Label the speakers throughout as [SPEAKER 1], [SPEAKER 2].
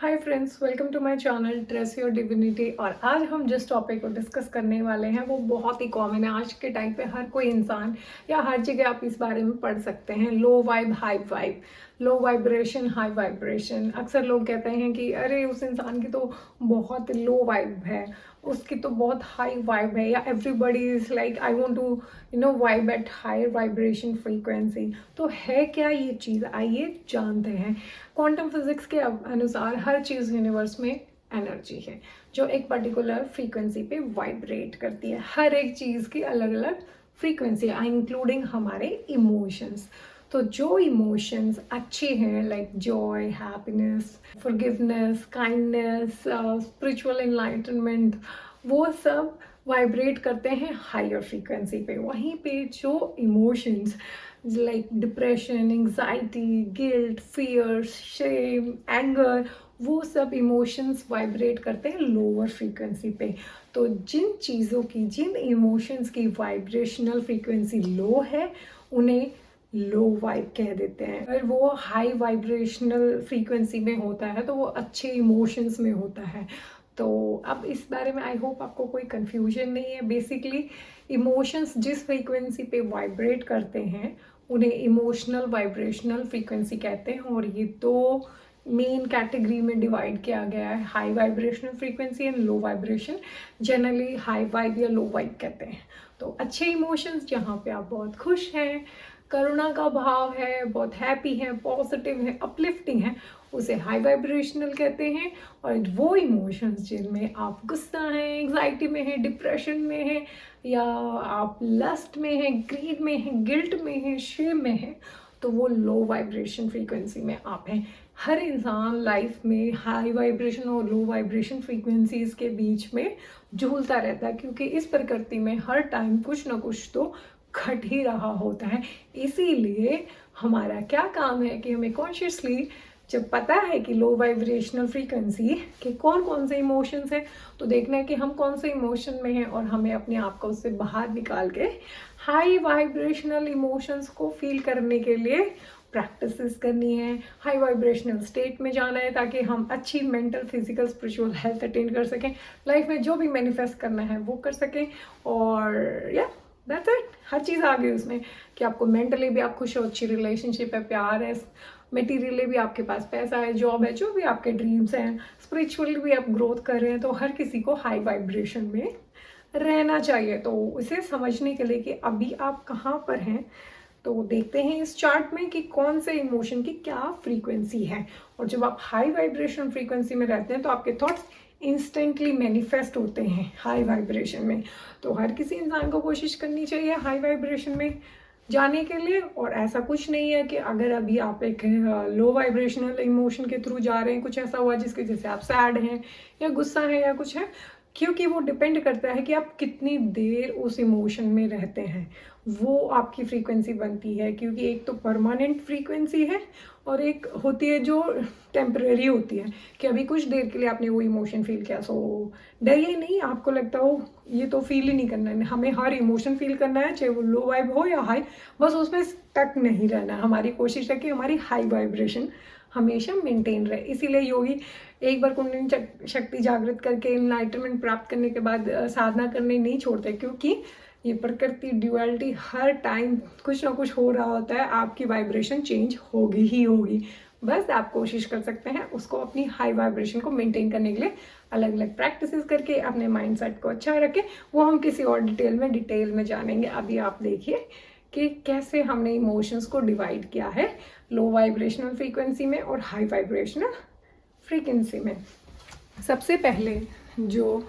[SPEAKER 1] Hi friends, welcome to my channel trace your divinity. और आज हम जिस टॉपिक को डिस्कस करने वाले हैं वो बहुत ही कॉमन है। आज के टाइम पे हर कोई इंसान या हर जगह आप इस बारे में पढ़ सकते हैं। Low vibe high vibe, low vibration high vibration. अक्सर लोग कहते हैं कि अरे उस इंसान की तो बहुत लो वाइब है, उसकी तो बहुत हाई वाइब है, या everybody is like I want to vibe at higher vibration frequency. तो है क्या ये चीज़, आइए जानते हैं। क्वांटम फिजिक्स के अनुसार हर चीज़ यूनिवर्स में एनर्जी है जो एक पर्टिकुलर फ्रीक्वेंसी पे वाइब्रेट करती है। हर एक चीज़ की अलग अलग फ्रीक्वेंसी है, इंक्लूडिंग हमारे इमोशंस। तो जो इमोशंस अच्छे हैं like Joy, happiness, forgiveness, kindness, spiritual enlightenment, वो सब वाइब्रेट करते हैं हायर फ्रीक्वेंसी पे। वहीं पे जो emotions like depression, anxiety, guilt, fear, shame, anger, वो सब इमोशंस वाइब्रेट करते हैं लोअर फ्रीक्वेंसी पे। तो जिन चीज़ों की, जिन इमोशंस की वाइब्रेशनल फ्रीक्वेंसी लो है उन्हें लो वाइब कह देते हैं। अगर वो हाई वाइब्रेशनल फ्रीक्वेंसी में होता है तो वो अच्छे इमोशंस में होता है। तो अब इस बारे में आई होप आपको कोई कंफ्यूजन नहीं है। बेसिकली इमोशंस जिस फ्रीक्वेंसी पे वाइब्रेट करते हैं उन्हें इमोशनल वाइब्रेशनल फ्रीक्वेंसी कहते हैं। और ये दो मेन कैटेगरी में डिवाइड किया गया है, high vibrational frequency and low vibration. Generally high vibe या लो वाइब कहते हैं। तो अच्छे इमोशंस जहाँ पे आप बहुत खुश हैं, करुणा का भाव है, बहुत हैप्पी है, पॉजिटिव है, अपलिफ्टिंग है, उसे हाई वाइब्रेशनल कहते हैं। और वो इमोशंस जिनमें आप गुस्सा हैं, एंग्जाइटी में हैं, डिप्रेशन में हैं, या आप लस्ट में हैं, ग्रीड में हैं, गिल्ट में हैं, शेम में हैं, तो वो लो वाइब्रेशन फ्रीक्वेंसी में आप हैं। हर इंसान लाइफ में हाई वाइब्रेशन और लो वाइब्रेशन फ्रीक्वेंसीज के बीच में झूलता रहता है, क्योंकि इस प्रकृति में हर टाइम कुछ ना कुछ तो घट ही रहा होता है। इसीलिए हमारा क्या काम है कि हमें कॉन्शियसली, जब पता है कि लो वाइब्रेशनल फ्रीक्वेंसी के कौन कौन से इमोशंस हैं, तो देखना है कि हम कौन से इमोशन में हैं और हमें अपने आप को उससे बाहर निकाल के हाई वाइब्रेशनल इमोशंस को फील करने के लिए प्रैक्टिसेस करनी है। हाई वाइब्रेशनल स्टेट में जाना है ताकि हम अच्छी mental, physical, spiritual health attain कर सकें, लाइफ में जो भी मैनिफेस्ट करना है वो कर सकें। और या दैट्स इट। हर चीज़ आ गई उसमें कि आपको मेंटली भी आप खुश हो, अच्छी रिलेशनशिप है, प्यार है, मटेरियली भी आपके पास पैसा है, जॉब है, जो भी आपके ड्रीम्स हैं, स्पिरिचुअली भी आप ग्रोथ कर रहे हैं। तो हर किसी को हाई वाइब्रेशन में रहना चाहिए। तो इसे समझने के लिए कि अभी आप कहाँ पर हैं, तो देखते हैं इस चार्ट में कि कौन से इमोशन की क्या फ्रीक्वेंसी है। और जब आप हाई वाइब्रेशन फ्रीक्वेंसी में रहते हैं तो आपके थॉट्स इंस्टेंटली मैनिफेस्ट होते हैं हाई वाइब्रेशन में। तो हर किसी इंसान को कोशिश करनी चाहिए हाई वाइब्रेशन में जाने के लिए। और ऐसा कुछ नहीं है कि अगर अभी आप एक लो वाइब्रेशनल इमोशन के थ्रू जा रहे हैं, कुछ ऐसा हुआ जिसकी वजह से आप सैड हैं या गुस्सा है या कुछ है, क्योंकि वो डिपेंड करता है कि आप कितनी देर उस इमोशन में रहते हैं, वो आपकी फ्रीक्वेंसी बनती है। क्योंकि एक तो परमानेंट फ्रीक्वेंसी है और एक होती है जो टेम्परेरी होती है, कि अभी कुछ देर के लिए आपने वो इमोशन फील किया, सो डरिए नहीं, आपको लगता हो ये तो फील ही नहीं करना है। हमें हर इमोशन फील करना है, चाहे वो लो वाइब हो या हाई, बस उसमें स्टक नहीं रहना है। हमारी कोशिश है कि हमारी हाई वाइब्रेशन हमेशा मेंटेन रहे। इसीलिए योगी एक बार कुंडलिनी शक्ति जागृत करके एनलाइटनमेंट प्राप्त करने के बाद साधना करने नहीं छोड़ते, क्योंकि ये प्रकृति ड्युअलिटी हर टाइम कुछ ना कुछ हो रहा होता है, आपकी वाइब्रेशन चेंज होगी ही होगी। बस आप कोशिश कर सकते हैं उसको, अपनी हाई वाइब्रेशन को मेंटेन करने के लिए अलग अलग प्रैक्टिसेस करके अपने माइंड सेट को अच्छा रखें। वो हम किसी और डिटेल में जानेंगे। अभी आप देखिए कि कैसे हमने इमोशंस को डिवाइड किया है लो वाइब्रेशनल फ्रीक्वेंसी में और हाई वाइब्रेशनल फ्रीक्वेंसी में। सबसे पहले जो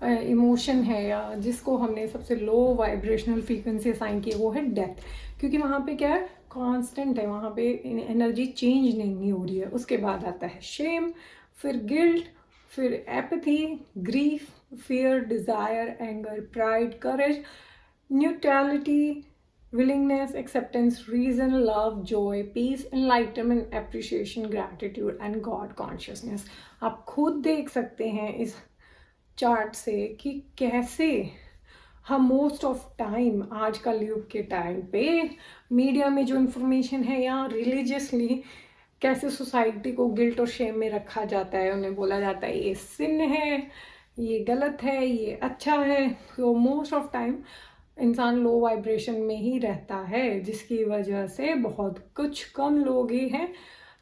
[SPEAKER 1] इमोशन है या जिसको हमने सबसे लो वाइब्रेशनल फ्रीक्वेंसी असाइन की है वो है डेथ। क्योंकि वहाँ पे क्या है, कांस्टेंट है, वहाँ पे एनर्जी चेंज नहीं हो रही है। उसके बाद आता है शेम, फिर गिल्ट, फिर apathy, grief, fear, desire, anger, pride, courage, neutrality, willingness, acceptance, reason, love, joy, peace, enlightenment, appreciation, gratitude and God consciousness। आप खुद देख सकते हैं इस चार्ट से कि कैसे हम मोस्ट ऑफ टाइम आजकल युग के टाइम पे मीडिया में जो इन्फॉर्मेशन है या रिलीजियसली कैसे सोसाइटी को गिल्ट और शेम में रखा जाता है, उन्हें बोला जाता है ये सिन है, ये गलत है, ये अच्छा है। तो मोस्ट ऑफ टाइम इंसान लो वाइब्रेशन में ही रहता है, जिसकी वजह से बहुत कुछ कम लोग ही हैं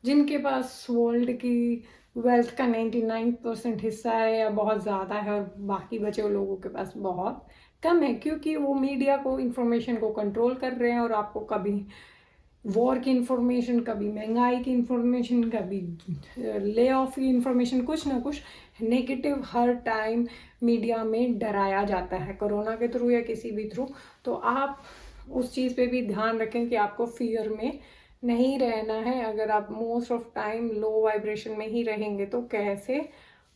[SPEAKER 1] जिनके पास वर्ल्ड की वेल्थ का 99% हिस्सा है या बहुत ज़्यादा है, और बाकी बचे हुए लोगों के पास बहुत कम है, क्योंकि वो मीडिया को, इंफॉर्मेशन को कंट्रोल कर रहे हैं और आपको कभी वॉर की इंफॉर्मेशन, कभी महंगाई की इंफॉर्मेशन, कभी ले ऑफ की इंफॉर्मेशन, कुछ ना कुछ नेगेटिव हर टाइम मीडिया में डराया जाता है, कोरोना के थ्रू या किसी भी थ्रू। तो आप उस चीज़ पे भी ध्यान रखें कि आपको फियर में नहीं रहना है। अगर आप most of time low vibration में ही रहेंगे तो कैसे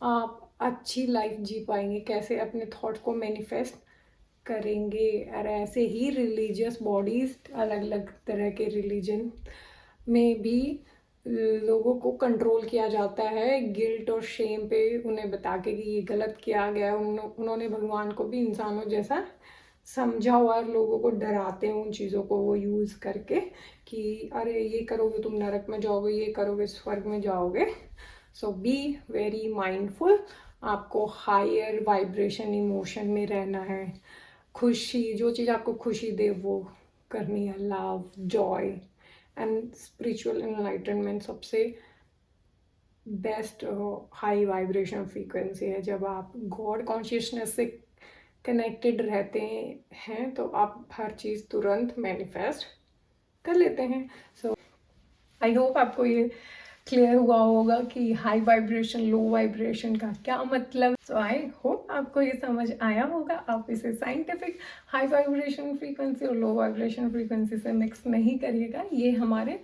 [SPEAKER 1] आप अच्छी लाइफ जी पाएंगे, कैसे अपने थॉट्स को मैनिफेस्ट करेंगे। और ऐसे ही रिलीजियस बॉडीज, अलग अलग तरह के रिलीजन में भी लोगों को कंट्रोल किया जाता है गिल्ट और शेम पे, उन्हें बता के कि ये गलत किया गया। उन्होंने भगवान को भी इंसानों जैसा समझा हुआ, लोगों को डराते हैं उन चीज़ों को वो यूज़ करके कि अरे ये करोगे तुम नरक में जाओगे, ये करोगे स्वर्ग में जाओगे। सो बी वेरी माइंडफुल। आपको हायर वाइब्रेशन इमोशन में रहना है। खुशी, जो चीज़ आपको खुशी दे वो करनी है। Love, Joy and spiritual enlightenment सबसे बेस्ट हाई वाइब्रेशन फ्रीक्वेंसी है। जब आप गॉड कॉन्शियसनेस से कनेक्टेड रहते हैं तो आप हर चीज़ तुरंत मैनिफेस्ट कर लेते हैं। सो आई होप आपको ये क्लियर हुआ होगा कि हाई वाइब्रेशन, लो वाइब्रेशन का क्या मतलब। सो आई होप आपको ये समझ आया होगा। आप इसे साइंटिफिक हाई वाइब्रेशन फ्रीक्वेंसी और लो वाइब्रेशन फ्रीक्वेंसी से मिक्स नहीं करिएगा। ये हमारे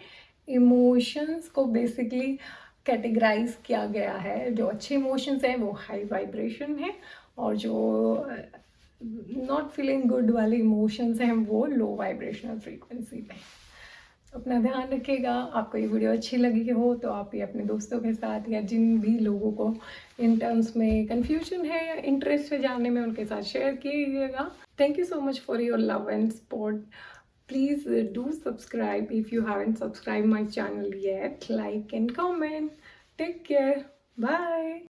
[SPEAKER 1] इमोशंस को बेसिकली कैटेगराइज किया गया है। जो अच्छे इमोशंस हैं वो हाई वाइब्रेशन है, और जो नॉट फीलिंग गुड वाले इमोशंस हैं वो लो वाइब्रेशनल फ्रीक्वेंसी पे। अपना ध्यान रखिएगा। आपको ये वीडियो अच्छी लगी हो तो आप ये अपने दोस्तों के साथ या जिन भी लोगों को इन टर्म्स में कंफ्यूजन है या इंटरेस्ट है जानने में, उनके साथ शेयर कीजिएगा। Thank you so much for your love and support. Please do subscribe if you haven't subscribed my channel yet. Like and comment. Take care. Bye.